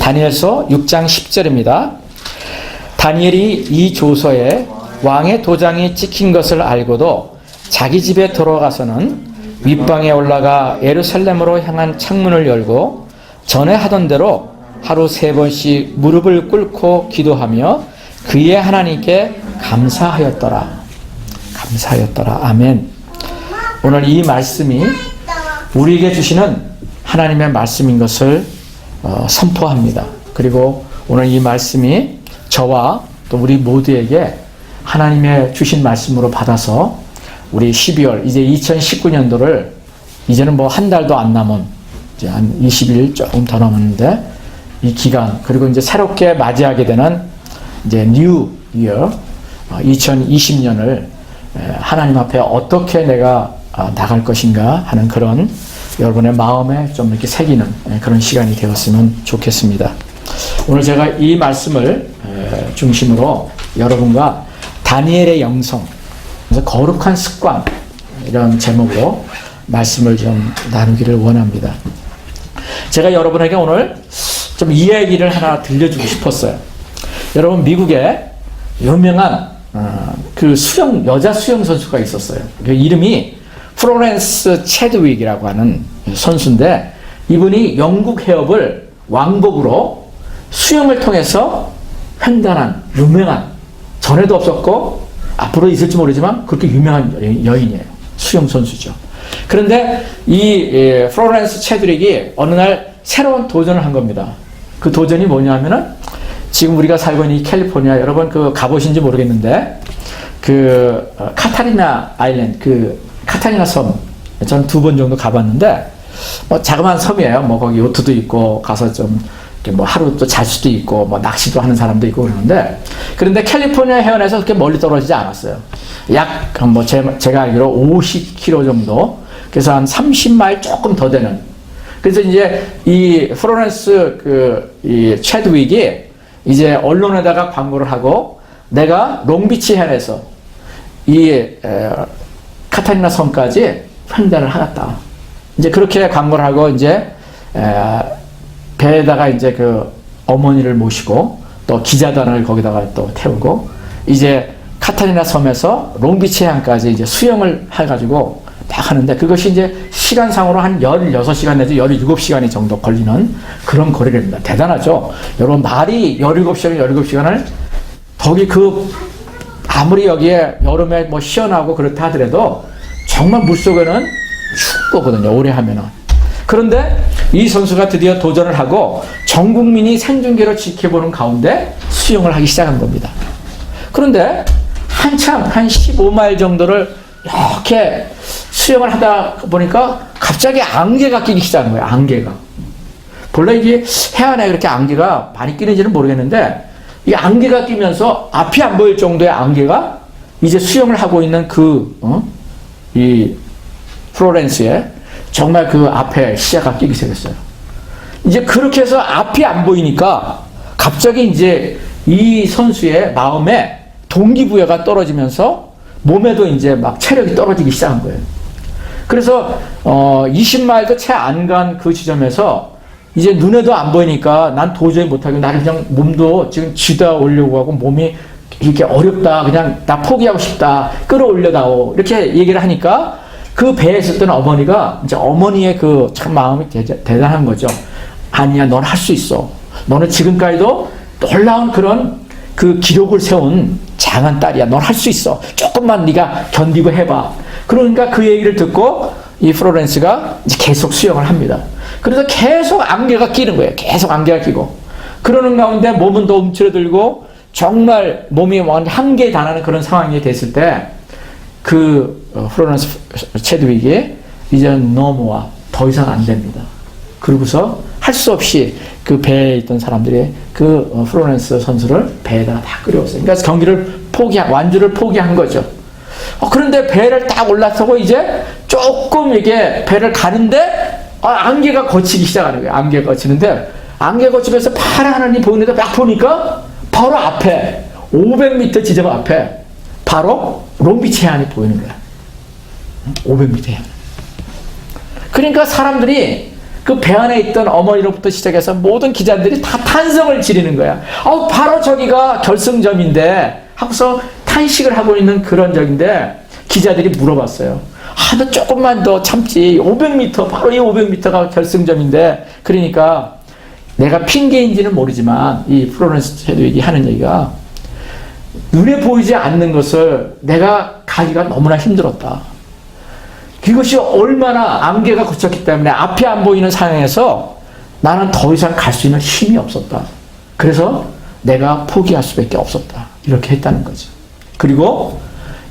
다니엘서 6장 10절입니다. 다니엘이 이 조서에 왕의 도장이 찍힌 것을 알고도 자기 집에 들어가서는 윗방에 올라가 예루살렘으로 향한 창문을 열고 전에 하던 대로 하루 3번씩 무릎을 꿇고 기도하며 그의 하나님께 감사하였더라. 감사하였더라. 아멘. 오늘 이 말씀이 우리에게 주시는 하나님의 말씀인 것을 선포합니다. 그리고 오늘 이 말씀이 저와 또 우리 모두에게 하나님의 주신 말씀으로 받아서 우리 12월 이제 2019년도를 이제는 뭐 한 달도 안 남은 이제 한 20일 조금 더 남았는데 이 기간 그리고 이제 새롭게 맞이하게 되는 이제 뉴 이어 2020년을 하나님 앞에 어떻게 내가 나갈 것인가 하는 그런 여러분의 마음에 좀 이렇게 새기는 그런 시간이 되었으면 좋겠습니다. 오늘 제가 이 말씀을 중심으로 여러분과 다니엘의 영성, 그래서 거룩한 습관 이런 제목으로 말씀을 좀 나누기를 원합니다. 제가 여러분에게 오늘 좀 이야기를 하나 들려주고 싶었어요. 여러분 미국에 유명한 그 여자 수영 선수가 있었어요. 그 이름이 플로렌스 체드윅이라고 하는 선수인데 이분이 영국 해협을 왕복으로 수영을 통해서 횡단한 유명한 전에도 없었고 앞으로 있을지 모르지만 그렇게 유명한 여인이에요. 수영 선수죠. 그런데 이 플로렌스 체드윅이 어느 날 새로운 도전을 한 겁니다. 그 도전이 뭐냐면은 지금 우리가 살고 있는 이 캘리포니아 여러분 그 가보신지 모르겠는데 그 카타리나 아일랜드 그 카타리나 섬 저는 2번 정도 가봤는데 뭐 자그마한 섬이에요. 뭐 거기 요트도 있고 가서 좀 뭐 하루 또 잘 수도 있고 뭐 낚시도 하는 사람도 있고 그런데 캘리포니아 해안에서 그렇게 멀리 떨어지지 않았어요. 약 뭐 제가 알기로 50km 정도 그래서 한 30마일 조금 더 되는 그래서 이제 이 플로렌스 이 체드윅이 이제 언론에다가 광고를 하고 내가 롱비치 해안에서 이 카타리나 섬까지 횡단을 하겠다. 이제 그렇게 광고를 하고 이제 배에다가 이제 그 어머니를 모시고 또 기자단을 거기다가 또 태우고 이제 카타리나 섬에서 롱비치 해안까지 이제 수영을 해가지고 딱 하는데 그것이 이제 시간상으로 한 16시간 내지 17시간이 정도 걸리는 그런 거리랍니다. 대단하죠? 여러분 말이 17시간을 거기 아무리 여기에 여름에 뭐 시원하고 그렇다 하더라도 정말 물속에는 춥거든요. 오래 하면은. 그런데 이 선수가 드디어 도전을 하고 전 국민이 생중계로 지켜보는 가운데 수영을 하기 시작한 겁니다. 그런데 한참 한 15마일 정도를 이렇게 수영을 하다 보니까 갑자기 안개가 끼기 시작한 거예요. 안개가. 본래 이게 해안에 그렇게 안개가 많이 끼는지는 모르겠는데 이 안개가 끼면서 앞이 안 보일 정도의 안개가 이제 수영을 하고 있는 이 플로렌스에 정말 그 앞에 시야가 끼기 시작했어요. 이제 그렇게 해서 앞이 안 보이니까 갑자기 이제 이 선수의 마음에 동기부여가 떨어지면서 몸에도 이제 막 체력이 떨어지기 시작한 거예요. 그래서 20마일도 채 안 간 그 지점에서 이제 눈에도 안 보이니까 난 도저히 못하고 나는 그냥 몸도 지금 쥐다 오려고 하고 몸이 이렇게 어렵다. 그냥 나 포기하고 싶다. 끌어올려다오. 이렇게 얘기를 하니까 그 배에 있었던 어머니가 이제 어머니의 그 참 마음이 대단한 거죠. 아니야, 넌 할 수 있어. 너는 지금까지도 놀라운 그런 그 기록을 세운 장한 딸이야. 넌 할 수 있어. 조금만 네가 견디고 해봐. 그러니까 그 얘기를 듣고 이 플로렌스가 이제 계속 수영을 합니다. 그래서 계속 안개가 끼는 거예요. 계속 안개가 끼고. 그러는 가운데 몸은 더 움츠러들고 정말 몸이 한계에 달하는 그런 상황이 됐을 때 그 플로렌스 체드윅이 이제 너무와 더 이상 안 됩니다. 그러고서 할 수 없이 그 배에 있던 사람들이 그 플로렌스 선수를 배에다가 다 끌어왔어요. 그러니까 경기를 완주를 포기한 거죠. 그런데 배를 딱 올라서고 이제 조금 이게 배를 가는데 안개가 거치기 시작하는 거예요. 안개가 거치는데 안개 거치면서 파란 하늘이 보이는데 막 보니까 바로 앞에 500m 지점 앞에 바로 롱비치 해안이 보이는 거야. 500m 해안. 그러니까 사람들이 그 배 안에 있던 어머니로부터 시작해서 모든 기자들이 다 탄성을 지르는 거야. 바로 저기가 결승점인데 하고서 탄식을 하고 있는 그런 적인데 기자들이 물어봤어요. 너 조금만 더 참지. 500m, 바로 이 500m가 결승점인데. 그러니까 내가 핑계인지는 모르지만 이 플로렌스 체드윅이 하는 얘기가 눈에 보이지 않는 것을 내가 가기가 너무나 힘들었다. 그것이 얼마나 안개가 걷혔기 때문에 앞이 안 보이는 상황에서 나는 더 이상 갈 수 있는 힘이 없었다. 그래서 내가 포기할 수밖에 없었다. 이렇게 했다는 거죠. 그리고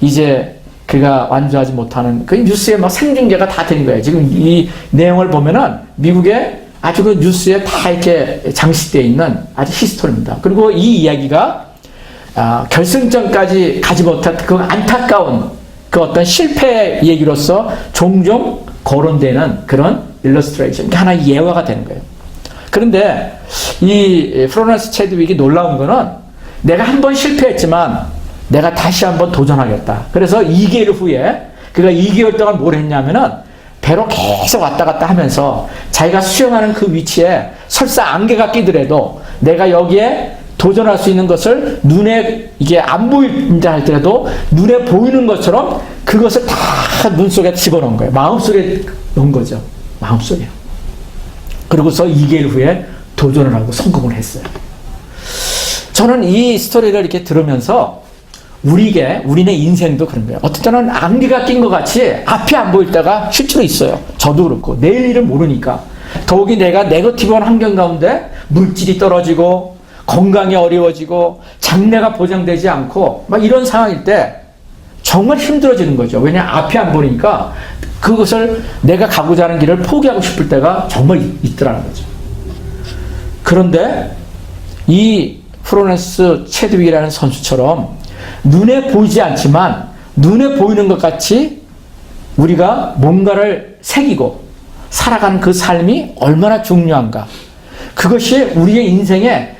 이제 그가 완주하지 못하는 그 뉴스에 막 생중계가 다 되는 거예요. 지금 이 내용을 보면은 미국의 아주 그 뉴스에 다 이렇게 장식되어 있는 아주 히스토리입니다. 그리고 이 이야기가 결승전까지 가지 못한 그 안타까운 그 어떤 실패 얘기로서 종종 거론되는 그런 일러스트레이션, 하나의 예화가 되는 거예요. 그런데 이 플로렌스 체드윅이 놀라운 거는 내가 한 번 실패했지만 내가 다시 한번 도전하겠다. 그래서 2개월 후에 그가 2개월 동안 뭘 했냐면은 배로 계속 왔다 갔다 하면서 자기가 수영하는 그 위치에 설사 안개가 끼더라도 내가 여기에 도전할 수 있는 것을 눈에 이게 안 보인다 할지라도 눈에 보이는 것처럼 그것을 다 눈 속에 집어넣은 거예요. 마음속에 넣은 거죠. 마음속에. 그러고서 2개월 후에 도전을 하고 성공을 했어요. 저는 이 스토리를 이렇게 들으면서 우리네 인생도 그런 거예요. 어떤 때는 안개가 낀 것 같이 앞이 안 보일 때가 실제로 있어요. 저도 그렇고 내일 일을 모르니까. 더욱이 내가 네거티브한 환경 가운데 물질이 떨어지고 건강이 어려워지고 장래가 보장되지 않고 막 이런 상황일 때 정말 힘들어지는 거죠. 왜냐하면 앞이 안 보이니까 그것을 내가 가고자 하는 길을 포기하고 싶을 때가 정말 있더라는 거죠. 그런데 이 플로렌스 체드윅이라는 선수처럼 눈에 보이지 않지만 눈에 보이는 것 같이 우리가 뭔가를 새기고 살아가는 그 삶이 얼마나 중요한가. 그것이 우리의 인생에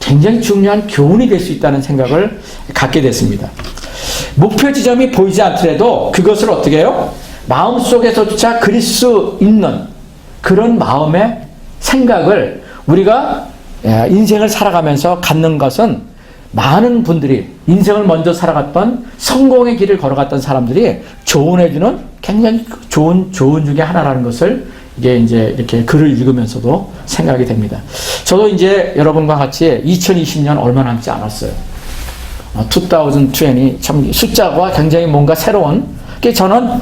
굉장히 중요한 교훈이 될 수 있다는 생각을 갖게 됐습니다. 목표 지점이 보이지 않더라도 그것을 어떻게 해요? 마음속에서조차 그릴 수 있는 그런 마음의 생각을 우리가 인생을 살아가면서 갖는 것은 많은 분들이 인생을 먼저 살아갔던 성공의 길을 걸어갔던 사람들이 조언해주는 굉장히 좋은 중에 하나라는 것을 이게 이제 이렇게 글을 읽으면서도 생각이 됩니다. 저도 이제 여러분과 같이 2020년 얼마 남지 않았어요. 2020 참 숫자가 굉장히 뭔가 새로운. 저는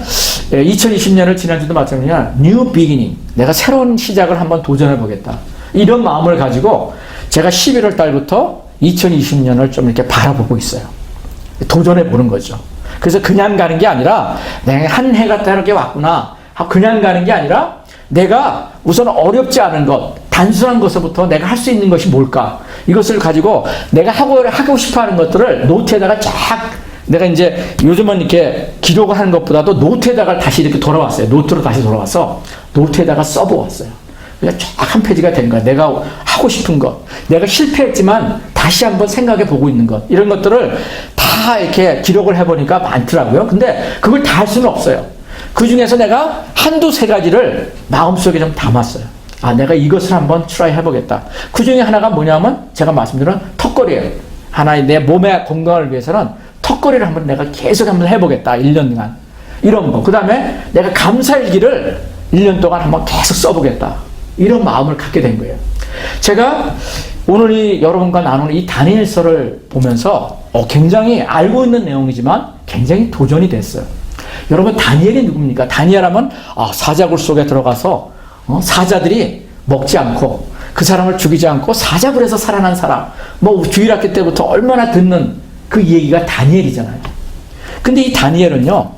2020년을 지난주도 마찬가지냐 New Beginning, 내가 새로운 시작을 한번 도전해 보겠다. 이런 마음을 가지고 제가 11월 달부터 2020년을 좀 이렇게 바라보고 있어요. 도전해 보는 거죠. 그래서 그냥 가는 게 아니라 내가 한 해가 이렇게 왔구나. 그냥 가는 게 아니라 내가 우선 어렵지 않은 것, 단순한 것부터 내가 할 수 있는 것이 뭘까? 이것을 가지고 내가 하고 싶어 하는 것들을 노트에다가 쫙, 내가 이제 요즘은 이렇게 기록을 하는 것보다도 노트에다가 다시 이렇게 돌아왔어요. 노트로 다시 돌아와서 노트에다가 써보았어요. 그냥 쫙 한 페이지가 된 거야. 내가 하고 싶은 것, 내가 실패했지만 다시 한번 생각해 보고 있는 것, 이런 것들을 다 이렇게 기록을 해보니까 많더라고요. 근데 그걸 다 할 수는 없어요. 그 중에서 내가 한두 세 가지를 마음속에 좀 담았어요. 내가 이것을 한번 트라이 해보겠다. 그 중에 하나가 뭐냐면 제가 말씀드린 턱걸이에요. 하나의 내 몸의 건강을 위해서는 턱걸이를 한번 내가 계속 한번 해보겠다. 1년간. 이런 거. 그 다음에 내가 감사일기를 1년 동안 한번 계속 써보겠다. 이런 마음을 갖게 된 거예요. 제가 오늘 여러분과 나누는 이 다니엘서를 보면서 굉장히 알고 있는 내용이지만 굉장히 도전이 됐어요. 여러분, 다니엘이 누굽니까? 다니엘 하면 사자굴 속에 들어가서 사자들이 먹지 않고 그 사람을 죽이지 않고 사자굴에서 살아난 사람, 주일학교 때부터 얼마나 듣는 그 얘기가 다니엘이잖아요. 근데 이 다니엘은요,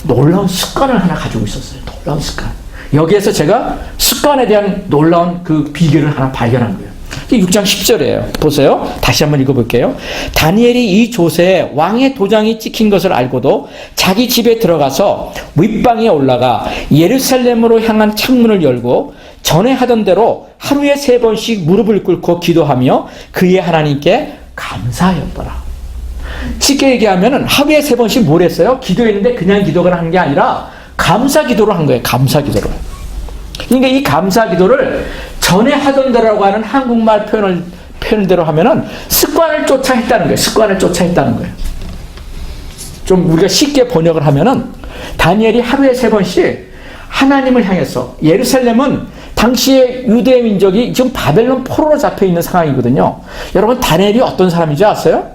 놀라운 습관을 하나 가지고 있었어요. 놀라운 습관. 여기에서 제가 습관에 대한 놀라운 그 비결을 하나 발견한 거예요. 6장 10절이에요. 보세요. 다시 한번 읽어볼게요. 다니엘이 이 조세에 왕의 도장이 찍힌 것을 알고도 자기 집에 들어가서 윗방에 올라가 예루살렘으로 향한 창문을 열고 전에 하던 대로 하루에 3번씩 무릎을 꿇고 기도하며 그의 하나님께 감사하였더라. 쉽게 얘기하면 하루에 3번씩 뭘 했어요? 기도했는데 그냥 기도를 한 게 아니라 감사 기도를 한 거예요. 감사 기도를. 그러니까 이 감사 기도를 전에 하던 대로라고 하는 한국말 표현대로 하면은 습관을 쫓아 했다는 거예요. 습관을 쫓아 했다는 거예요. 좀 우리가 쉽게 번역을 하면은 다니엘이 하루에 3번씩 하나님을 향해서, 예루살렘은 당시에 유대 민족이 지금 바벨론 포로로 잡혀 있는 상황이거든요. 여러분, 다니엘이 어떤 사람인지 아세요?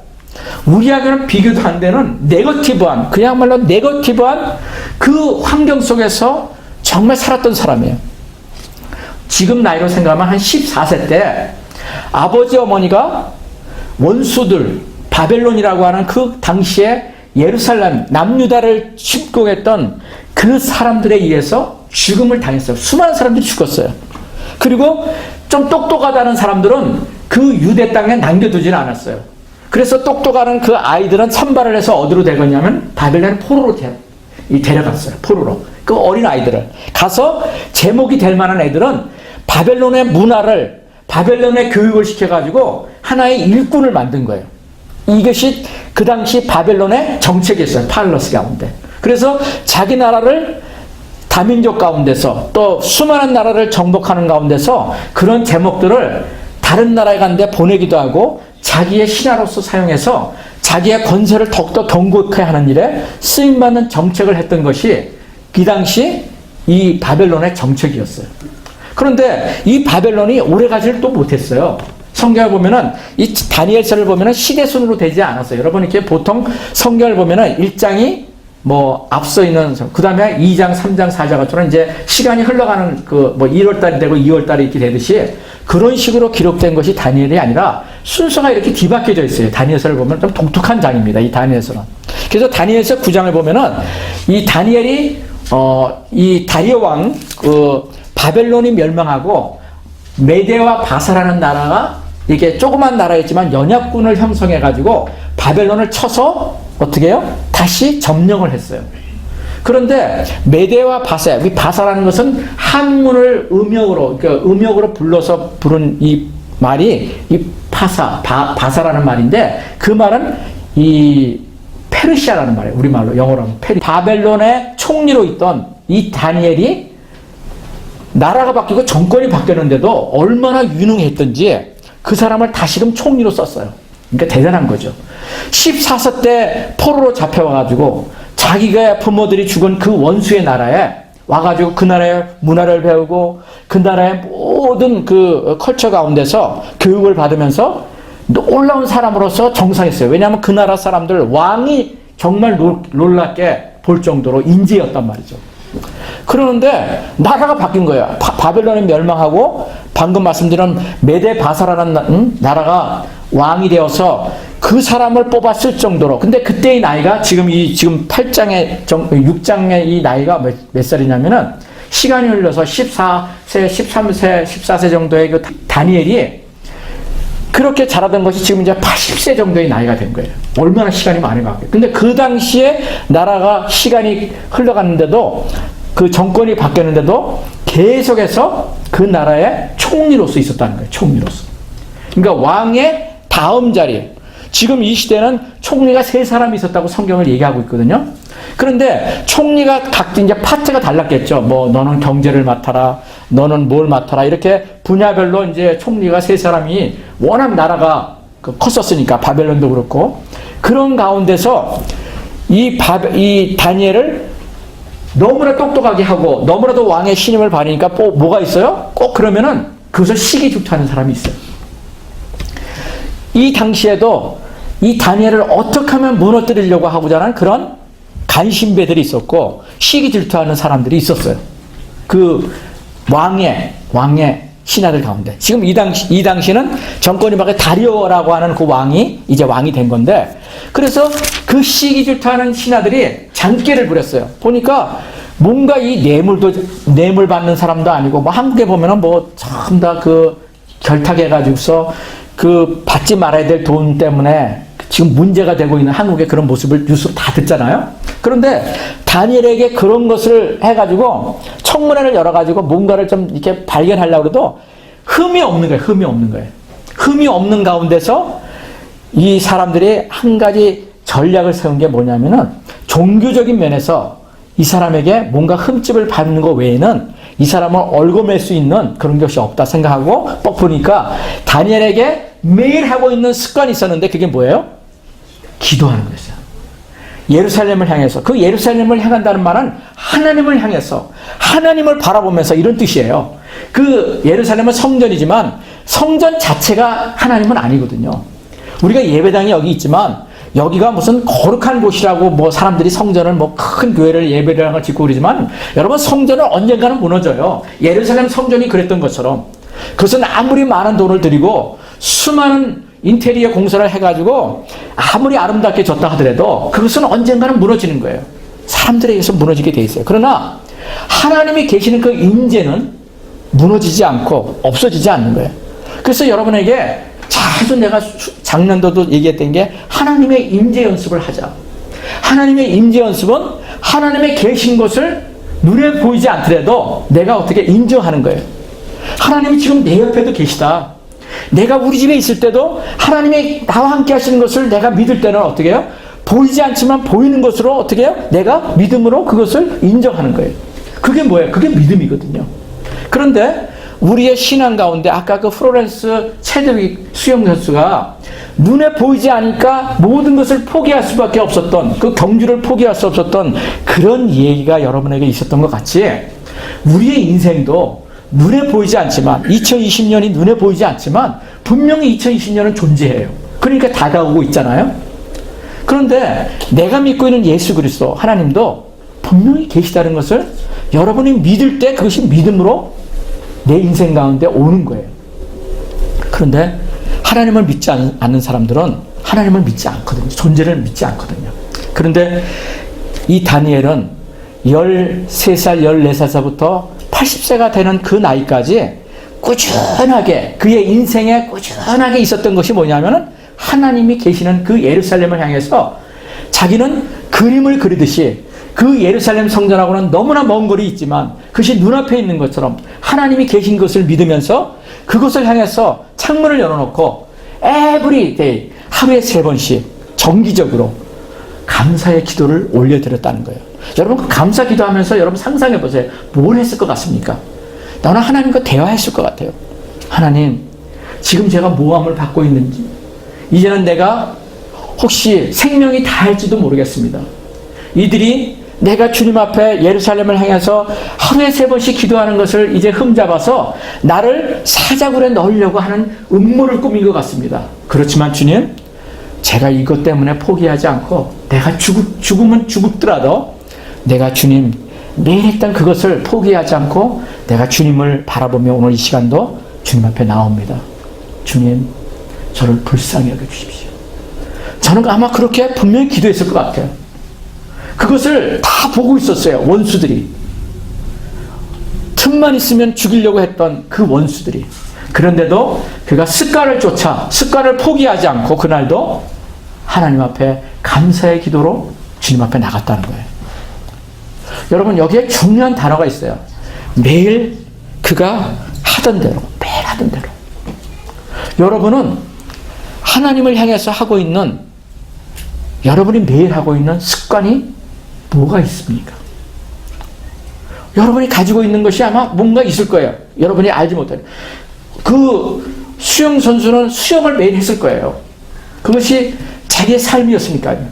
우리하고는 비교도 안 되는 네거티브한, 그야말로 네거티브한 그 환경 속에서 정말 살았던 사람이에요. 지금 나이로 생각하면 한 14세 때 아버지 어머니가 원수들, 바벨론이라고 하는 그 당시에 예루살렘, 남유다를 침공했던 그 사람들에 의해서 죽음을 당했어요. 수많은 사람들이 죽었어요. 그리고 좀 똑똑하다는 사람들은 그 유대 땅에 남겨두지는 않았어요. 그래서 똑똑한 그 아이들은 선발을 해서 어디로 데려갔냐면 바벨론 포로로 데려갔어요. 포로로. 그 어린 아이들을. 가서 제목이 될 만한 애들은 바벨론의 문화를, 바벨론의 교육을 시켜가지고 하나의 일꾼을 만든 거예요. 이것이 그 당시 바벨론의 정책이었어요. 팔러스 가운데. 그래서 자기 나라를 다민족 가운데서 또 수많은 나라를 정복하는 가운데서 그런 제목들을 다른 나라에 간데 보내기도 하고 자기의 신하로서 사용해서 자기의 권세를 더욱더 견고하게 하는 일에 쓰임받는 정책을 했던 것이 그 당시 이 바벨론의 정책이었어요. 그런데 이 바벨론이 오래가지를 또 못했어요. 성경을 보면은, 이 다니엘서를 보면은 시대 순으로 되지 않았어요. 여러분, 이렇게 보통 성경을 보면은 1장이 뭐 앞서 있는, 그 다음에 2장, 3장, 4장처럼 이제 시간이 흘러가는 그 뭐 1월달이 되고 2월달이 이렇게 되듯이 그런 식으로 기록된 것이 다니엘이 아니라 순서가 이렇게 뒤바뀌어져 있어요. 다니엘서를 보면 좀 독특한 장입니다. 이 다니엘서는. 그래서 다니엘서 9장을 보면은 이 다니엘이 이 다리오 왕 바벨론이 멸망하고 메데와 바사라는 나라가 이게 조그만 나라였지만 연합군을 형성해가지고 바벨론을 쳐서 어떻게 해요? 다시 점령을 했어요. 그런데 메데와 바사, 이 바사라는 것은 한문을 음역으로, 그러니까 음역으로 불러서 부른 이 말이 이 바사라는 말인데 그 말은 이 페르시아라는 말이에요. 우리말로, 영어로 하면 바벨론의 총리로 있던 이 다니엘이 나라가 바뀌고 정권이 바뀌었는데도 얼마나 유능했던지 그 사람을 다시금 총리로 썼어요. 그러니까 대단한 거죠. 14세 때 포로로 잡혀와가지고 자기가 부모들이 죽은 그 원수의 나라에 와가지고 그 나라의 문화를 배우고 그 나라의 모든 그 컬처 가운데서 교육을 받으면서 놀라운 사람으로서 정상했어요. 왜냐하면 그 나라 사람들 왕이 정말 놀랍게 볼 정도로 인재였단 말이죠. 그러는데 나라가 바뀐 거예요. 바벨론이 멸망하고 방금 말씀드린 메데 바사라는 나라가 왕이 되어서 그 사람을 뽑았을 정도로. 근데 그때의 나이가 지금 6장의 이 나이가 몇 살이냐면은 시간이 흘러서 14세, 13세, 14세 정도의 그 다니엘이 그렇게 자라던 것이 지금 이제 80세 정도의 나이가 된 거예요. 얼마나 시간이 많이 바뀌어요. 근데 그 당시에 나라가 시간이 흘러갔는데도 그 정권이 바뀌었는데도 계속해서 그 나라의 총리로서 있었다는 거예요. 총리로서. 그러니까 왕의 다음 자리. 지금 이 시대는 총리가 3사람이 있었다고 성경을 얘기하고 있거든요. 그런데 총리가 각자 이제 파트가 달랐겠죠. 뭐 너는 경제를 맡아라, 너는 뭘 맡아라, 이렇게 분야별로 이제 총리가 3사람이 워낙 나라가 컸었으니까 바벨론도 그렇고 그런 가운데서 이 다니엘을 너무나 똑똑하게 하고 너무나도 왕의 신임을 받으니까 뭐가 있어요? 꼭 그러면은 그것을 시기질투하는 사람이 있어요. 이 당시에도 이 다니엘을 어떻게 하면 무너뜨리려고 하고자 하는 그런 간신배들이 있었고 시기질투하는 사람들이 있었어요. 그 왕의 신하들 가운데. 지금 이 당시는 정권이 바뀌어 다리오라고 하는 그 왕이 이제 왕이 된 건데, 그래서 그 시기질투하는 신하들이 장기를 부렸어요. 보니까 뭔가 이 뇌물 받는 사람도 아니고, 뭐 한국에 보면은 뭐 참 다 그 결탁해가지고서 그 받지 말아야 될 돈 때문에 지금 문제가 되고 있는 한국의 그런 모습을 뉴스로 다 듣잖아요. 그런데 다니엘에게 그런 것을 해가지고 청문회를 열어가지고 뭔가를 좀 이렇게 발견하려고 해도 흠이 없는 거예요. 흠이 없는 가운데서 이 사람들이 한 가지 전략을 세운 게 뭐냐면은 종교적인 면에서 이 사람에게 뭔가 흠집을 받는 것 외에는 이 사람을 얽어맬 수 있는 그런 것이 없다 생각하고 뻑 보니까 다니엘에게 매일 하고 있는 습관이 있었는데 그게 뭐예요? 기도하는 거였어요. 예루살렘을 향해서. 그 예루살렘을 향한다는 말은 하나님을 향해서 하나님을 바라보면서 이런 뜻이에요. 그 예루살렘은 성전이지만 성전 자체가 하나님은 아니거든요. 우리가 예배당이 여기 있지만 여기가 무슨 거룩한 곳이라고 뭐 사람들이 성전을 뭐 큰 교회를 예배당을 짓고 그러지만 여러분 성전은 언젠가는 무너져요. 예루살렘 성전이 그랬던 것처럼 그것은 아무리 많은 돈을 들이고 수많은 인테리어 공사를 해가지고 아무리 아름답게 졌다 하더라도 그것은 언젠가는 무너지는 거예요. 사람들에 의해서 무너지게 돼 있어요. 그러나 하나님이 계시는 그 임재는 무너지지 않고 없어지지 않는 거예요. 그래서 여러분에게 자주 내가 작년도도 얘기했던 게 하나님의 임재 연습을 하자. 하나님의 임재 연습은 하나님의 계신 것을 눈에 보이지 않더라도 내가 어떻게 인정하는 거예요. 하나님이 지금 내 옆에도 계시다. 내가 우리 집에 있을 때도 하나님이 나와 함께 하시는 것을 내가 믿을 때는 어떻게 해요? 보이지 않지만 보이는 것으로 어떻게 해요? 내가 믿음으로 그것을 인정하는 거예요. 그게 뭐예요? 그게 믿음이거든요. 그런데 우리의 신앙 가운데 아까 그 플로렌스 체드윅 수영 선수가 눈에 보이지 않으니까 모든 것을 포기할 수밖에 없었던 그 경주를 포기할 수 없었던 그런 얘기가 여러분에게 있었던 것 같이 우리의 인생도 눈에 보이지 않지만 2020년이 눈에 보이지 않지만 분명히 2020년은 존재해요. 그러니까 다가오고 있잖아요. 그런데 내가 믿고 있는 예수 그리스도 하나님도 분명히 계시다는 것을 여러분이 믿을 때 그것이 믿음으로 내 인생 가운데 오는 거예요. 그런데 하나님을 믿지 않는 사람들은 하나님을 믿지 않거든요. 존재를 믿지 않거든요. 그런데 이 다니엘은 13살, 14살부터 80세가 되는 그 나이까지 꾸준하게 그의 인생에 꾸준하게 있었던 것이 뭐냐면은 하나님이 계시는 그 예루살렘을 향해서 자기는 그림을 그리듯이 그 예루살렘 성전하고는 너무나 먼 거리 있지만 그것이 눈앞에 있는 것처럼 하나님이 계신 것을 믿으면서 그것을 향해서 창문을 열어놓고 every day 하루에 3번씩 정기적으로 감사의 기도를 올려드렸다는 거예요. 여러분 그 감사 기도하면서 여러분 상상해 보세요. 뭘 했을 것 같습니까? 나는 하나님과 대화했을 것 같아요. 하나님, 지금 제가 모함을 받고 있는지 이제는 내가 혹시 생명이 다할지도 모르겠습니다. 이들이 내가 주님 앞에 예루살렘을 향해서 하루에 3번씩 기도하는 것을 이제 흠잡아서 나를 사자굴에 넣으려고 하는 음모를 꾸민 것 같습니다. 그렇지만 주님, 제가 이것 때문에 포기하지 않고 내가 죽으면 죽더라도 내가 주님 매일 했던 그것을 포기하지 않고 내가 주님을 바라보며 오늘 이 시간도 주님 앞에 나옵니다. 주님, 저를 불쌍히 여겨주십시오. 저는 아마 그렇게 분명히 기도했을 것 같아요. 그것을 다 보고 있었어요. 원수들이. 틈만 있으면 죽이려고 했던 그 원수들이. 그런데도 그가 습관을 포기하지 않고 그날도 하나님 앞에 감사의 기도로 주님 앞에 나갔다는 거예요. 여러분 여기에 중요한 단어가 있어요. 매일 그가 하던 대로, 매일 하던 대로. 여러분은 하나님을 향해서 하고 있는 여러분이 매일 하고 있는 습관이 뭐가 있습니까? 여러분이 가지고 있는 것이 아마 뭔가 있을 거예요. 여러분이 알지 못하는. 그 수영 선수는 수영을 매일 했을 거예요. 그것이 자기의 삶이었으니까요.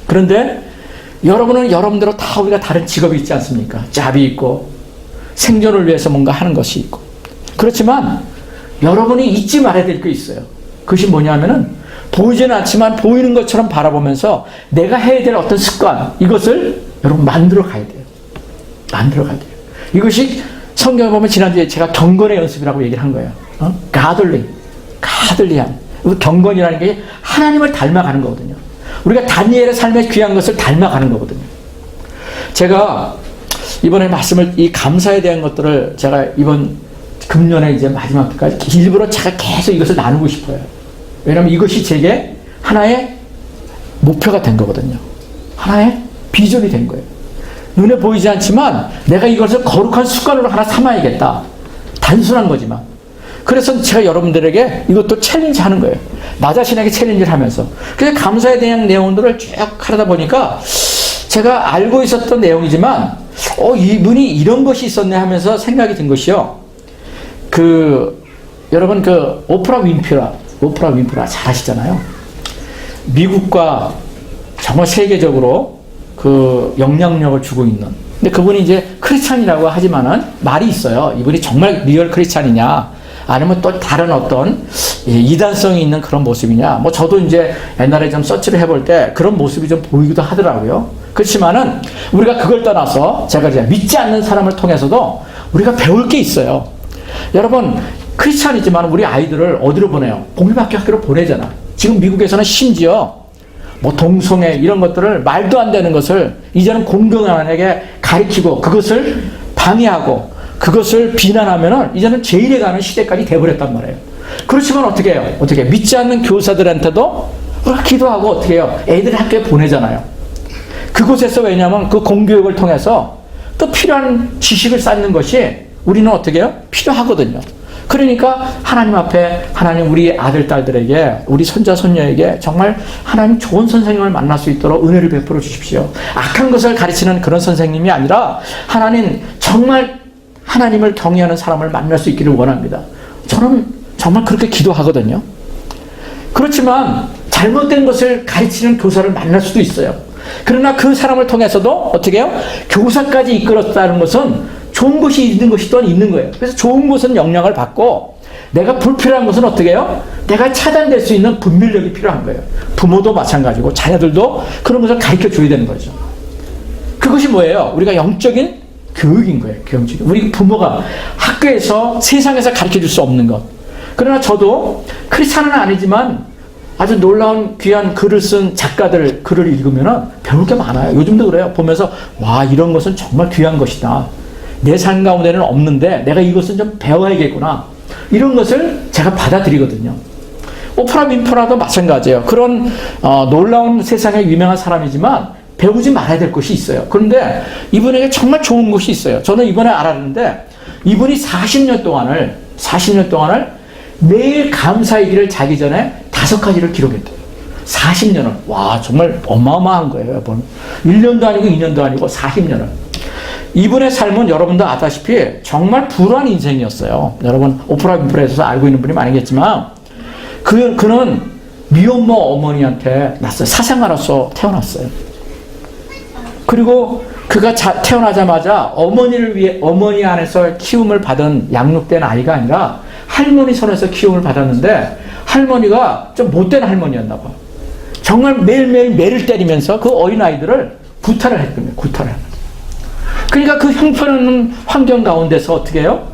그런데 여러분은 여러분대로 다 우리가 다른 직업이 있지 않습니까? 잡이 있고 생존을 위해서 뭔가 하는 것이 있고. 그렇지만 여러분이 잊지 말아야 될 게 있어요. 그것이 뭐냐면은 보이지는 않지만 보이는 것처럼 바라보면서 내가 해야 될 어떤 습관, 이것을 여러분 만들어 가야 돼요. 만들어 가야 돼요. 이것이 성경에 보면 지난주에 제가 경건의 연습이라고 얘기를 한 거예요. 가들리함. 경건이라는 게 하나님을 닮아가는 거거든요. 우리가 다니엘의 삶에 귀한 것을 닮아가는 거거든요. 제가 이번에 말씀을, 이 감사에 대한 것들을 제가 이번 금년에 이제 마지막 때까지 일부러 제가 계속 이것을 나누고 싶어요. 왜냐하면 이것이 제게 하나의 목표가 된 거거든요. 하나의 비전이 된 거예요. 눈에 보이지 않지만 내가 이것을 거룩한 습관으로 하나 삼아야겠다. 단순한 거지만. 그래서 제가 여러분들에게 이것도 챌린지 하는 거예요. 나 자신에게 챌린지를 하면서. 그래서 감사에 대한 내용들을 쭉 하다 보니까 제가 알고 있었던 내용이지만 이분이 이런 것이 있었네 하면서 생각이 든 것이요. 여러분 오프라 윈프라 잘 아시잖아요. 미국과 정말 세계적으로 영향력을 주고 있는. 근데 그분이 이제 크리스찬이라고 하지만은 말이 있어요. 이분이 정말 리얼 크리스찬이냐, 아니면 또 다른 어떤 이단성이 있는 그런 모습이냐. 저도 이제 옛날에 좀 서치를 해볼 때 그런 모습이 좀 보이기도 하더라고요. 그렇지만은 우리가 그걸 떠나서 제가 이제 믿지 않는 사람을 통해서도 우리가 배울 게 있어요. 여러분, 크리스찬이지만 우리 아이들을 어디로 보내요? 공립학교 학교로 보내잖아. 지금 미국에서는 심지어 동성애 이런 것들을 말도 안 되는 것을 이제는 공동안에게 가르치고 그것을 방해하고 그것을 비난하면은 이제는 제일에 가는 시대까지 돼버렸단 말이에요. 그렇지만 어떻게 해요? 믿지 않는 교사들한테도 우리가 기도하고 어떻게 해요? 애들 학교에 보내잖아요. 그곳에서 왜냐하면 그 공교육을 통해서 또 필요한 지식을 쌓는 것이 우리는 어떻게 해요? 필요하거든요. 그러니까 하나님 앞에 하나님 우리 아들, 딸들에게 우리 손자, 손녀에게 정말 하나님 좋은 선생님을 만날 수 있도록 은혜를 베풀어 주십시오. 악한 것을 가르치는 그런 선생님이 아니라 하나님 정말 하나님을 경외하는 사람을 만날 수 있기를 원합니다. 저는 정말 그렇게 기도하거든요. 그렇지만 잘못된 것을 가르치는 교사를 만날 수도 있어요. 그러나 그 사람을 통해서도 어떻게 해요? 교사까지 이끌었다는 것은 좋은 것이 있는 것이 또한 있는 거예요. 그래서 좋은 것은 영향을 받고 내가 불필요한 것은 어떻게 해요? 내가 차단될 수 있는 분별력이 필요한 거예요. 부모도 마찬가지고 자녀들도 그런 것을 가르쳐 줘야 되는 거죠. 그것이 뭐예요? 우리가 영적인 교육인 거예요. 교육적인. 우리 부모가 학교에서 세상에서 가르쳐 줄 수 없는 것. 그러나 저도 크리스찬은 아니지만 아주 놀라운 귀한 글을 쓴 작가들 글을 읽으면 배울 게 많아요. 요즘도 그래요. 보면서 와, 이런 것은 정말 귀한 것이다. 내 삶 가운데는 없는데 내가 이것은 좀 배워야겠구나. 이런 것을 제가 받아들이거든요. 오프라 윈프라도 마찬가지예요. 그런 놀라운 세상에 유명한 사람이지만 배우지 말아야 될 것이 있어요. 그런데 이분에게 정말 좋은 것이 있어요. 저는 이번에 알았는데 이분이 40년 동안을 매일 감사일기를 자기 전에 5가지를 기록했대요. 40년을. 와, 정말 어마어마한 거예요. 여러분. 1년도 아니고 2년도 아니고 40년을. 이분의 삶은 여러분도 아다시피 정말 불우한 인생이었어요. 여러분 오프라 윈프리에서 알고 있는 분이 많겠지만 그는 미혼모 어머니한테 낳았어요. 사생아로서 태어났어요. 그리고 그가 태어나자마자 어머니 안에서 키움을 받은 양육된 아이가 아니라 할머니 손에서 키움을 받았는데 할머니가 좀 못된 할머니였나 봐. 정말 매일매일 매를 때리면서 그 어린아이들을 구타를 했거든요. 구타를. 그러니까 그 형편없는 환경 가운데서 어떻게 해요?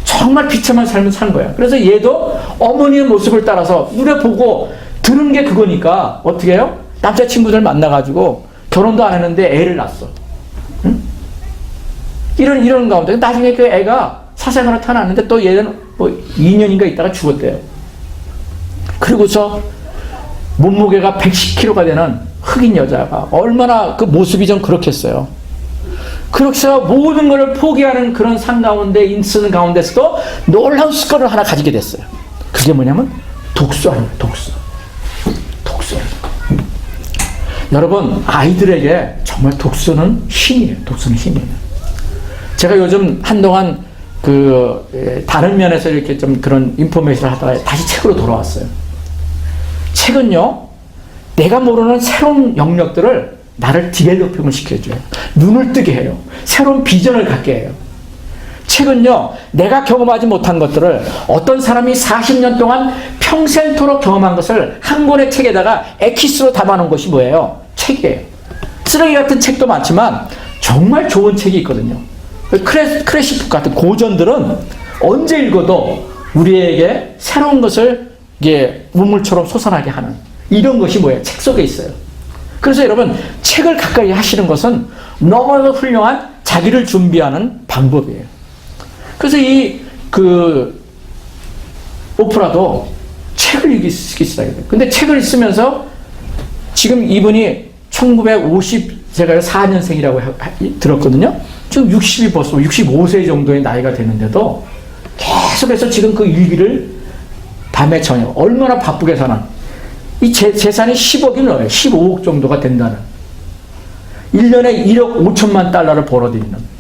정말 비참한 삶을 산 거야. 그래서 얘도 어머니의 모습을 따라서 눈에 보고 들은 게 그거니까 어떻게 해요? 남자친구들 만나가지고 결혼도 안 했는데 애를 낳았어. 응? 이런 가운데 나중에 그 애가 사생활을 태어났는데 또 얘는 2년인가 있다가 죽었대요. 그리고서 몸무게가 110kg가 되는 흑인 여자가 얼마나 그 모습이 좀 그렇겠어요. 그렇게 해서 모든 것을 포기하는 그런 삶 가운데 있는 가운데서도 놀라운 습관을 하나 가지게 됐어요. 그게 뭐냐면 독서하는 거예요. 독서. 여러분 아이들에게 정말 독서는 힘이에요. 독서는 힘이에요. 제가 요즘 한동안 다른 면에서 이렇게 좀 그런 인포메이션을 하다가 다시 책으로 돌아왔어요. 책은요, 내가 모르는 새로운 영역들을 나를 디벨로핑을 시켜줘요. 눈을 뜨게 해요. 새로운 비전을 갖게 해요. 책은요, 내가 경험하지 못한 것들을 어떤 사람이 40년 동안 평생토록 경험한 것을 한 권의 책에다가 엑기스로 담아놓은 것이 뭐예요? 책이에요. 쓰레기 같은 책도 많지만 정말 좋은 책이 있거든요. 크래시북 같은 고전들은 언제 읽어도 우리에게 새로운 것을 우물처럼 솟아나게 하는 이런 것이 뭐예요? 책 속에 있어요. 그래서 여러분 책을 가까이 하시는 것은 너무나도 훌륭한 자기를 준비하는 방법이에요. 그래서 오프라도 책을 읽기 시작해요. 근데 책을 읽으면서 지금 이분이 제가 4년생이라고 들었거든요. 지금 60이 벌써 65세 정도의 나이가 되는데도 계속해서 지금 그 일기를 밤에 저녁 얼마나 바쁘게 사나. 이 재산이 10억이 넘어요. 15억 정도가 된다는. 1년에 1억 5천만 달러를 벌어들이는.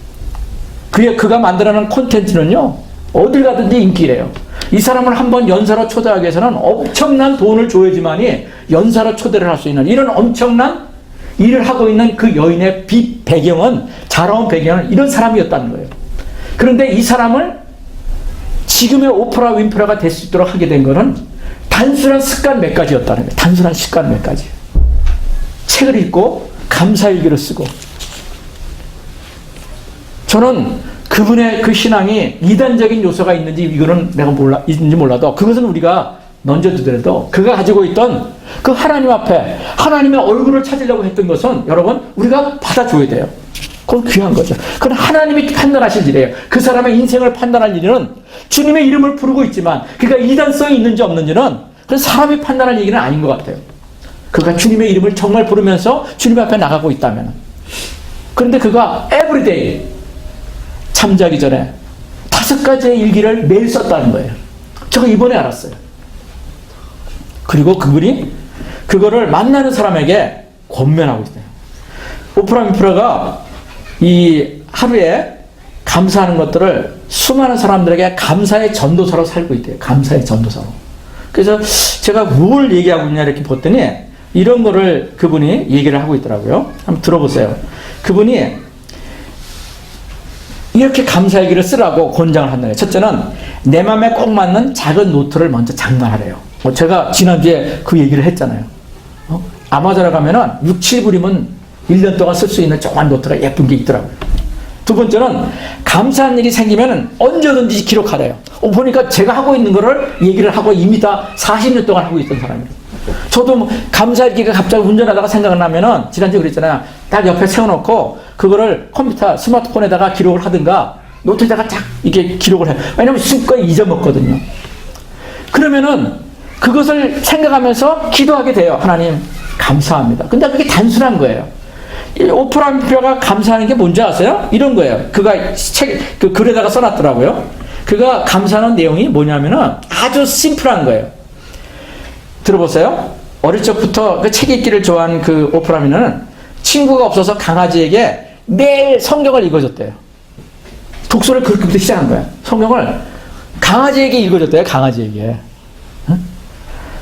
그가 만들어낸 콘텐츠는요, 어딜 가든지 인기래요. 이 사람을 한번 연사로 초대하기 위해서는 엄청난 돈을 줘야지만이 연사로 초대를 할 수 있는 이런 엄청난 일을 하고 있는 그 여인의 배경은, 자라온 배경은 이런 사람이었다는 거예요. 그런데 이 사람을 지금의 오프라 윈프라가 될 수 있도록 하게 된 것은 단순한 습관 몇 가지였다는 거예요. 단순한 습관 몇 가지. 책을 읽고 감사일기를 쓰고. 저는 그분의 그 신앙이 이단적인 요소가 있는지 이거는 내가 있는지 몰라도 그것은 우리가 던져두더라도 그가 가지고 있던 그 하나님 앞에 하나님의 얼굴을 찾으려고 했던 것은 여러분 우리가 받아줘야 돼요. 그건 귀한 거죠. 그건 하나님이 판단하실 일이에요. 그 사람의 인생을 판단할 일은 주님의 이름을 부르고 있지만 그가 이단성이 있는지 없는지는 그건 사람이 판단할 얘기는 아닌 것 같아요. 그가 주님의 이름을 정말 부르면서 주님 앞에 나가고 있다면. 그런데 그가 에브리데이 잠자기 전에 5가지의 일기를 매일 썼다는 거예요. 제가 이번에 알았어요. 그리고 그분이 그거를 만나는 사람에게 권면하고 있어요. 오프라 윈프라가 이 하루에 감사하는 것들을 수많은 사람들에게 감사의 전도사로 살고 있대요. 감사의 전도사로. 그래서 제가 뭘 얘기하고 있냐 이렇게 봤더니 이런 거를 그분이 얘기를 하고 있더라고요. 한번 들어보세요. 그분이 이렇게 감사일기를 쓰라고 권장을 한다는 거예요. 첫째는 내 마음에 꼭 맞는 작은 노트를 먼저 장만하래요. 제가 지난주에 그 얘기를 했잖아요. 아마존에 가면은 6, 7불이면 1년 동안 쓸 수 있는 조그만 노트가 예쁜 게 있더라고요. 두 번째는 감사한 일이 생기면 언제든지 기록하래요. 보니까 제가 하고 있는 거를 얘기를 하고 이미 다 40년 동안 하고 있던 사람이에요. 저도 뭐 감사일기가 갑자기 운전하다가 생각나면은 지난주에 그랬잖아요. 딱 옆에 세워놓고 그거를 컴퓨터, 스마트폰에다가 기록을 하든가 노트에다가 쫙 이게 기록을 해요. 왜냐면 순간에 잊어먹거든요. 그러면은 그것을 생각하면서 기도하게 돼요. 하나님 감사합니다. 근데 그게 단순한 거예요. 오프라 윈프라가 감사하는 게 뭔지 아세요? 이런 거예요. 그가 그 글에다가 써놨더라고요. 그가 감사하는 내용이 뭐냐면은 아주 심플한 거예요. 들어보세요. 어릴 적부터 그 책 읽기를 좋아하는 그 오프라 윈프라는 친구가 없어서 강아지에게 매일 성경을 읽어줬대요. 독서를 그렇게부터 시작한 거예요. 성경을 강아지에게 읽어줬대요. 강아지에게.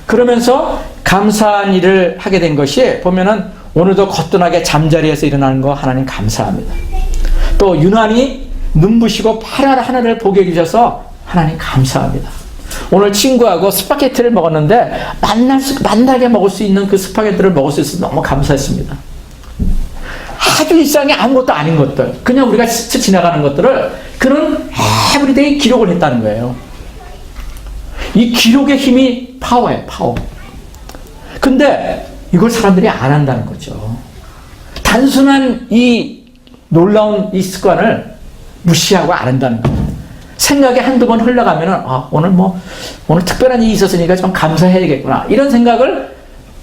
그러면서 감사한 일을 하게 된 것이 보면은 오늘도 거뜬하게 잠자리에서 일어나는 거 하나님 감사합니다. 또 유난히 눈부시고 파란 하늘을 보게 해주셔서 하나님 감사합니다. 오늘 친구하고 스파게티를 먹었는데 만나게 먹을 수 있는 그 스파게티를 먹을 수 있어서 너무 감사했습니다. 아주 일상에 아무것도 아닌 것들, 그냥 우리가 스쳐 지나가는 것들을 그는 에브리데이 기록을 했다는 거예요. 이 기록의 힘이 파워예요, 파워. 근데 이걸 사람들이 안 한다는 거죠. 단순한 이 놀라운 이 습관을 무시하고 안 한다는 거예요. 생각이 한두 번 흘러가면은, 오늘 특별한 일이 있었으니까 좀 감사해야겠구나. 이런 생각을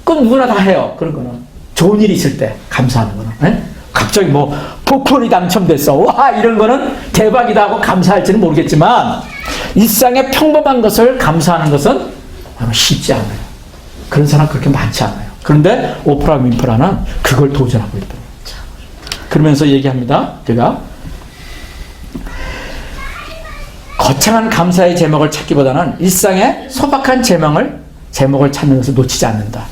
그 누구나 다 해요. 그런 거는. 좋은 일이 있을 때 감사하는 거는. 네? 갑자기 복권이 당첨됐어. 와, 이런 거는 대박이다 하고 감사할지는 모르겠지만, 일상의 평범한 것을 감사하는 것은 쉽지 않아요. 그런 사람 그렇게 많지 않아요. 그런데 오프라 윈프라는 그걸 도전하고 있다. 그러면서 얘기합니다. 그가 거창한 감사의 제목을 찾기보다는 일상의 소박한 제목을 찾는 것을 놓치지 않는다.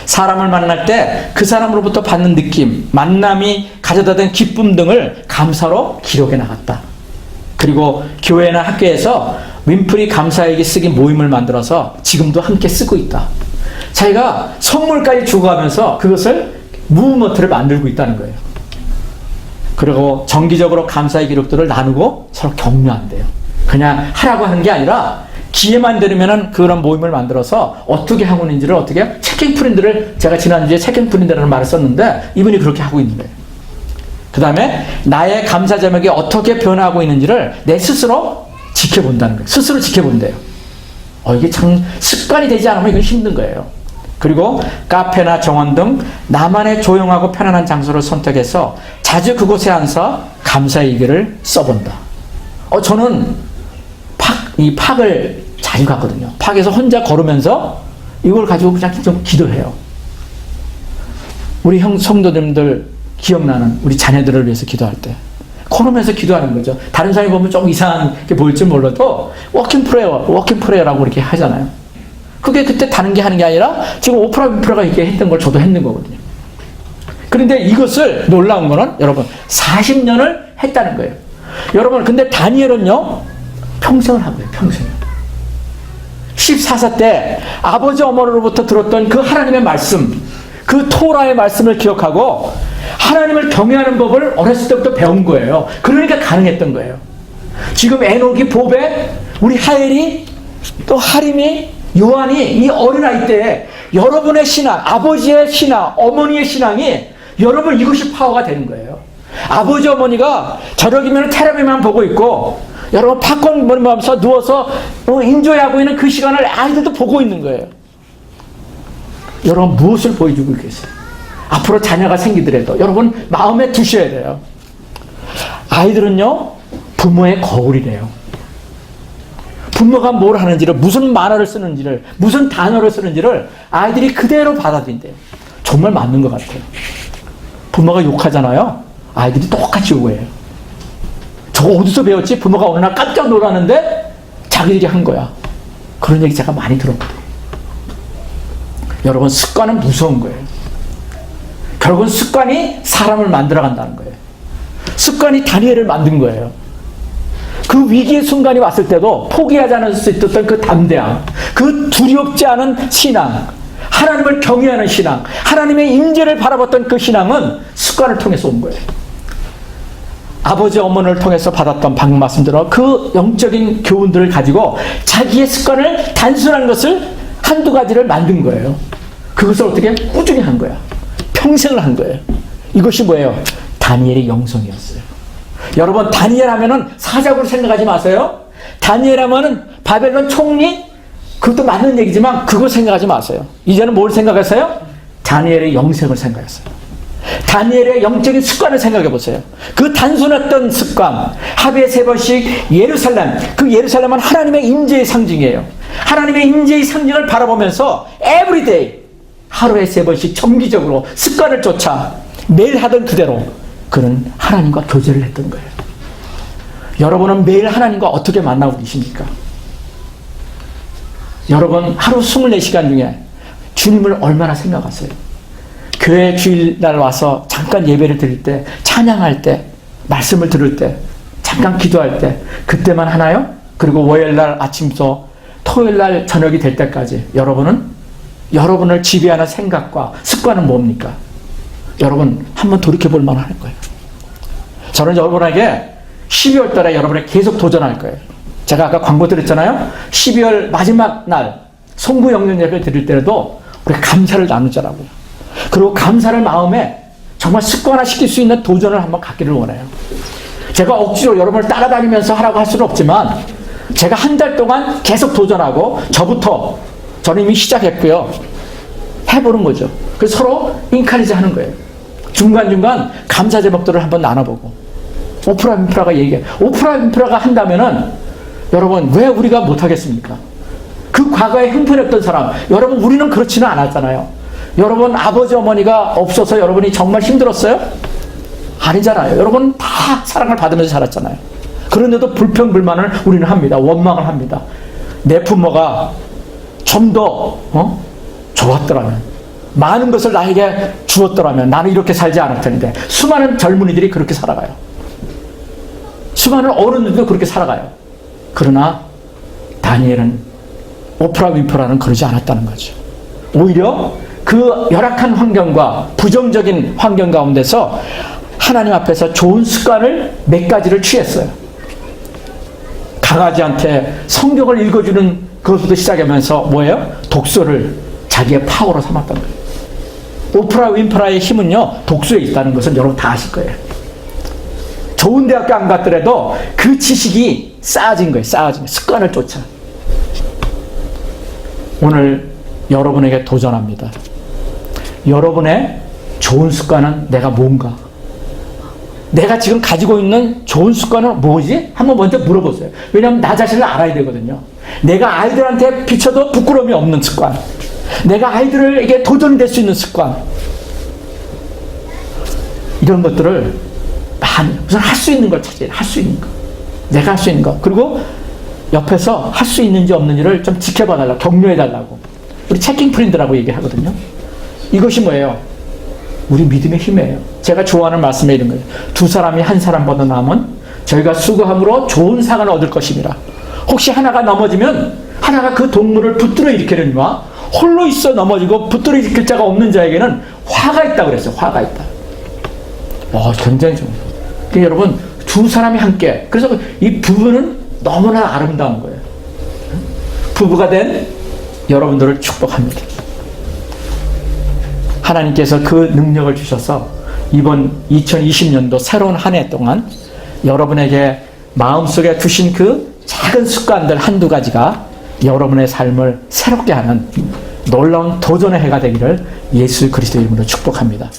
사람을 만날 때 그 사람으로부터 받는 느낌, 만남이 가져다 된 기쁨 등을 감사로 기록해 나갔다. 그리고 교회나 학교에서 윈프리 감사일기 쓰기 모임을 만들어서 지금도 함께 쓰고 있다. 자기가 선물까지 주고 가면서 그것을 무브먼트를 만들고 있다는 거예요. 그리고 정기적으로 감사의 기록들을 나누고 서로 격려한대요. 그냥 하라고 하는 게 아니라 기회만 되면은 그런 모임을 만들어서 어떻게 하고 있는지를 어떻게 체킹 프린트를 제가 지난주에 체킹 프린트라는 말을 썼는데 이분이 그렇게 하고 있는 거예요. 그 다음에 나의 감사 제목이 어떻게 변화하고 있는지를 내 스스로 지켜본다는 거예요. 스스로 지켜본대요. 이게 참 습관이 되지 않으면 이건 힘든 거예요. 그리고 카페나 정원 등 나만의 조용하고 편안한 장소를 선택해서 자주 그곳에 앉아 감사일기를 써본다. 저는 이 팍을 자주 갔거든요. 팍에서 혼자 걸으면서 이걸 가지고 그냥 좀 기도해요. 우리 성도님들 기억나는 우리 자녀들을 위해서 기도할 때 걸으면서 기도하는 거죠. 다른 사람이 보면 좀 이상하게 보일지 몰라도 워킹 프레어라고 이렇게 하잖아요. 그게 그때 다른 게 하는 게 아니라 지금 오프라 윈프라가 이렇게 했던 걸 저도 했는 거거든요. 그런데 이것을 놀라운 거는 여러분 40년을 했다는 거예요. 여러분 근데 다니엘은요 평생을 한 거예요. 평생. 14세 때 아버지 어머니로부터 들었던 그 하나님의 말씀, 그 토라의 말씀을 기억하고 하나님을 경외하는 법을 어렸을 때부터 배운 거예요. 그러니까 가능했던 거예요. 지금 에녹이, 보베, 우리 하엘이, 또 하림이, 요한이 이 어린아이 때에 여러분의 신앙, 아버지의 신앙, 어머니의 신앙이 여러분 이것이 파워가 되는 거예요. 아버지 어머니가 저녁이면 텔레비만 보고 있고 여러분 팝콘 먹으면서 누워서 인조해하고 있는 그 시간을 아이들도 보고 있는 거예요. 여러분 무엇을 보여주고 계세요? 앞으로 자녀가 생기더라도 여러분 마음에 두셔야 돼요. 아이들은요 부모의 거울이래요. 부모가 뭘 하는지를, 무슨 만화를 쓰는지를, 무슨 단어를 쓰는지를 아이들이 그대로 받아들인대요. 정말 맞는 것 같아요. 부모가 욕하잖아요. 아이들이 똑같이 욕해요. 저거 어디서 배웠지? 부모가 어느 날 깜짝 놀랐는데 자기들이 한 거야. 그런 얘기 제가 많이 들었거든요. 여러분 습관은 무서운 거예요. 결국은 습관이 사람을 만들어간다는 거예요. 습관이 다니엘을 만든 거예요. 그 위기의 순간이 왔을 때도 포기하지 않을 수 있었던 그 담대함, 그 두렵지 않은 신앙, 하나님을 경외하는 신앙, 하나님의 임재를 바라봤던 그 신앙은 습관을 통해서 온 거예요. 아버지 어머니를 통해서 받았던 방금 말씀대로 그 영적인 교훈들을 가지고 자기의 습관을 단순한 것을 한두 가지를 만든 거예요. 그것을 어떻게 꾸준히 한 거야. 평생을 한 거예요. 이것이 뭐예요? 다니엘의 영성이었어요. 여러분 다니엘 하면은 사자구를 생각하지 마세요. 다니엘 하면은 바벨론 총리, 그것도 맞는 얘기지만 그거 생각하지 마세요. 이제는 뭘 생각하세요? 다니엘의 영성을 생각했어요. 다니엘의 영적인 습관을 생각해 보세요. 그 단순했던 습관, 하루에 3번씩 예루살렘, 그 예루살렘은 하나님의 임재의 상징이에요. 하나님의 임재의 상징을 바라보면서 everyday 하루에 3번씩 정기적으로 습관을 쫓아 매일 하던 그대로 그는 하나님과 교제를 했던 거예요. 여러분은 매일 하나님과 어떻게 만나고 계십니까? 여러분 하루 24시간 중에 주님을 얼마나 생각하세요? 교회 주일날 와서 잠깐 예배를 드릴 때, 찬양할 때, 말씀을 들을 때, 잠깐 기도할 때 그때만 하나요? 그리고 월요일날 아침부터 토요일날 저녁이 될 때까지 여러분은 여러분을 지배하는 생각과 습관은 뭡니까? 여러분 한번 돌이켜볼 만할 거예요. 저는 여러분에게 12월 달에 여러분에게 계속 도전할 거예요. 제가 아까 광고 드렸잖아요. 12월 마지막 날 송구 영령 예배 드릴 때도 우리 감사를 나누자라고요. 그리고 감사를 마음에 정말 습관화시킬 수 있는 도전을 한번 갖기를 원해요. 제가 억지로 여러분을 따라다니면서 하라고 할 수는 없지만 제가 한 달 동안 계속 도전하고 저는 이미 시작했고요. 해보는 거죠. 그래서 서로 인카리지 하는 거예요. 중간중간 감사 제목들을 한번 나눠보고 오프라 윈프라가 얘기해. 오프라 윈프라가 한다면은 여러분 왜 우리가 못하겠습니까? 그 과거에 형편했던 사람, 여러분 우리는 그렇지는 않았잖아요. 여러분 아버지 어머니가 없어서 여러분이 정말 힘들었어요? 아니잖아요. 여러분 다 사랑을 받으면서 살았잖아요. 그런데도 불평불만을 우리는 합니다. 원망을 합니다. 내 부모가 좀 더 좋았더라면, 많은 것을 나에게 주었더라면 나는 이렇게 살지 않을 텐데. 수많은 젊은이들이 그렇게 살아가요. 수많은 어른들도 그렇게 살아가요. 그러나 다니엘은 오프라 윈프라는 그러지 않았다는 거죠. 오히려 그 열악한 환경과 부정적인 환경 가운데서 하나님 앞에서 좋은 습관을 몇 가지를 취했어요. 강아지한테 성경을 읽어주는 그것부터 시작하면서 뭐예요? 독서를 자기의 파워로 삼았던 거예요. 오프라 윈프라의 힘은요, 독서에 있다는 것은 여러분 다 아실 거예요. 좋은 대학교 안 갔더라도 그 지식이 쌓아진 거예요. 쌓아진 습관을 쫓아. 오늘 여러분에게 도전합니다. 여러분의 좋은 습관은 내가 뭔가? 내가 지금 가지고 있는 좋은 습관은 뭐지? 한번 먼저 물어보세요. 왜냐하면 나 자신을 알아야 되거든요. 내가 아이들한테 비춰도 부끄러움이 없는 습관, 내가 아이들에게 도전이 될 수 있는 습관. 이런 것들을 우선 할 수 있는 걸 찾아야 돼. 할 수 있는 거. 내가 할 수 있는 거. 그리고 옆에서 할 수 있는지 없는지를 좀 지켜봐 달라고, 격려해 달라고. 우리 체킹 프렌드라고 얘기하거든요. 이것이 뭐예요? 우리 믿음의 힘이에요. 제가 좋아하는 말씀에 이런 거예요. 두 사람이 한 사람보다 나으면 저희가 수고함으로 좋은 상을 얻을 것입니다. 혹시 하나가 넘어지면 하나가 그 동물을 붙들어 일으키려니와 홀로 있어 넘어지고 붙들어 일으킬 자가 없는 자에게는 화가 있다고 그랬어요. 화가 있다. 굉장히 좋은 거예요. 그러니까 여러분, 두 사람이 함께, 그래서 이 부부는 너무나 아름다운 거예요. 부부가 된 여러분들을 축복합니다. 하나님께서 그 능력을 주셔서 이번 2020년도 새로운 한 해 동안 여러분에게 마음속에 두신 그 작은 습관들 한두 가지가 여러분의 삶을 새롭게 하는 놀라운 도전의 해가 되기를 예수 그리스도의 이름으로 축복합니다.